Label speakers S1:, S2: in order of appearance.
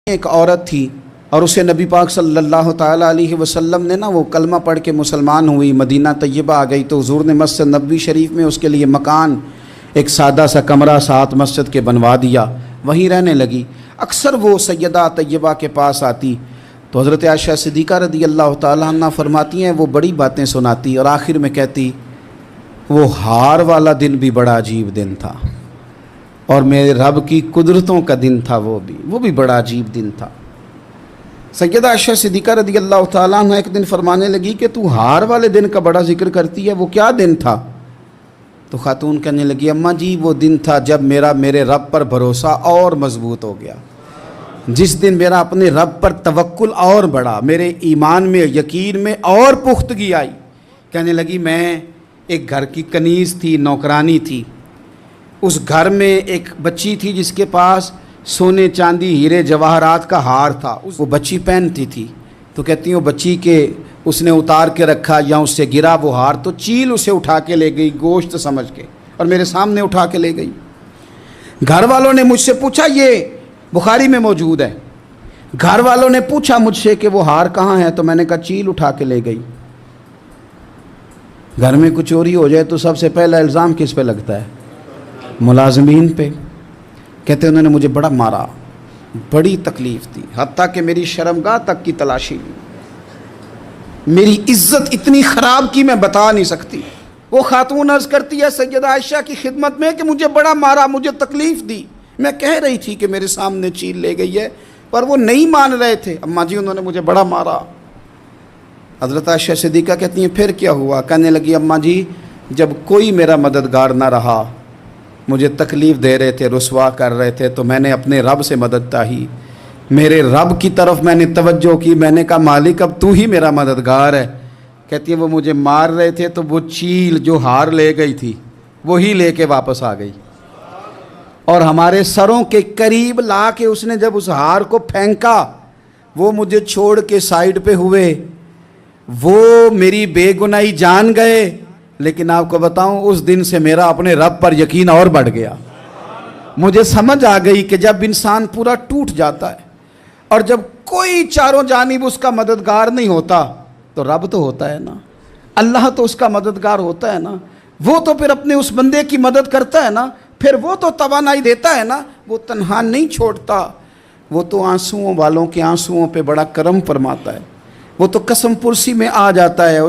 S1: ایک عورت تھی اور اسے نبی پاک صلی اللہ تعالیٰ علیہ وسلم نے وہ کلمہ پڑھ کے مسلمان ہوئی، مدینہ طیبہ آ گئی تو حضور نے مسجد نبوی شریف میں اس کے لیے مکان، ایک سادہ سا کمرہ ساتھ مسجد کے بنوا دیا، وہیں رہنے لگی۔ اکثر وہ سیدہ طیبہ کے پاس آتی تو حضرت عائشہ صدیقہ رضی اللہ تعالیٰ عنہ فرماتی ہیں وہ بڑی باتیں سناتی اور آخر میں کہتی وہ ہار والا دن بھی بڑا عجیب دن تھا اور میرے رب کی قدرتوں کا دن تھا، وہ بھی بڑا عجیب دن تھا۔ سیدہ عائشہ صدیقہ رضی اللہ تعالیٰ عنہ ایک دن فرمانے لگی کہ تو ہار والے دن کا بڑا ذکر کرتی ہے، وہ کیا دن تھا؟ تو خاتون کہنے لگی اماں جی وہ دن تھا جب میرے رب پر بھروسہ اور مضبوط ہو گیا، جس دن میرا اپنے رب پر توکل اور بڑھا، میرے ایمان میں یقین میں اور پختگی آئی۔ کہنے لگی میں ایک گھر کی کنیز تھی، نوکرانی تھی، اس گھر میں ایک بچی تھی جس کے پاس سونے چاندی ہیرے جواہرات کا ہار تھا، وہ بچی پہنتی تھی تو کہتی ہوں بچی کے اس نے اتار کے رکھا یا اس سے گرا وہ ہار تو چیل اسے اٹھا کے لے گئی گوشت سمجھ کے اور میرے سامنے اٹھا کے لے گئی۔ گھر والوں نے مجھ سے پوچھا، یہ بخاری میں موجود ہے، گھر والوں نے پوچھا مجھ سے کہ وہ ہار کہاں ہے تو میں نے کہا چیل اٹھا کے لے گئی۔ گھر میں کچھ چوری ہو جائے تو سب سے پہلا الزام کس پہ لگتا ہے؟ ملازمین پہ۔ کہتے انہوں نے مجھے بڑا مارا، بڑی تکلیف تھی، حتیٰ کہ میری شرمگاہ تک کی تلاشی لی، میری عزت اتنی خراب کی میں بتا نہیں سکتی۔ وہ خاتون عرض کرتی ہے سیدہ عائشہ کی خدمت میں کہ مجھے بڑا مارا، مجھے تکلیف دی، میں کہہ رہی تھی کہ میرے سامنے چیل لے گئی ہے پر وہ نہیں مان رہے تھے، اماں جی انہوں نے مجھے بڑا مارا۔ حضرت عائشہ صدیقہ کہتی ہیں پھر کیا ہوا؟ کہنے لگی اماں جی جب کوئی میرا مددگار نہ رہا، مجھے تکلیف دے رہے تھے، رسوا کر رہے تھے تو میں نے اپنے رب سے مدد چاہی، میرے رب کی طرف میں نے توجہ کی، میں نے کہا مالک اب تو ہی میرا مددگار ہے۔ کہتی ہے وہ مجھے مار رہے تھے تو وہ چیل جو ہار لے گئی تھی وہی لے کے واپس آ گئی اور ہمارے سروں کے قریب لا کے اس نے جب اس ہار کو پھینکا وہ مجھے چھوڑ کے سائیڈ پہ ہوئے، وہ میری بے گناہی جان گئے، لیکن آپ کو بتاؤں اس دن سے میرا اپنے رب پر یقین اور بڑھ گیا۔ مجھے سمجھ آ گئی کہ جب انسان پورا ٹوٹ جاتا ہے اور جب کوئی چاروں جانب اس کا مددگار نہیں ہوتا تو رب تو ہوتا ہے نا، اللہ تو اس کا مددگار ہوتا ہے نا، وہ تو پھر اپنے اس بندے کی مدد کرتا ہے نا، پھر وہ تو توانائی دیتا ہے نا، وہ تنہا نہیں چھوڑتا، وہ تو آنسوؤں والوں کے آنسوؤں پہ بڑا کرم فرماتا ہے، وہ تو قسم پرسی میں آ جاتا ہے۔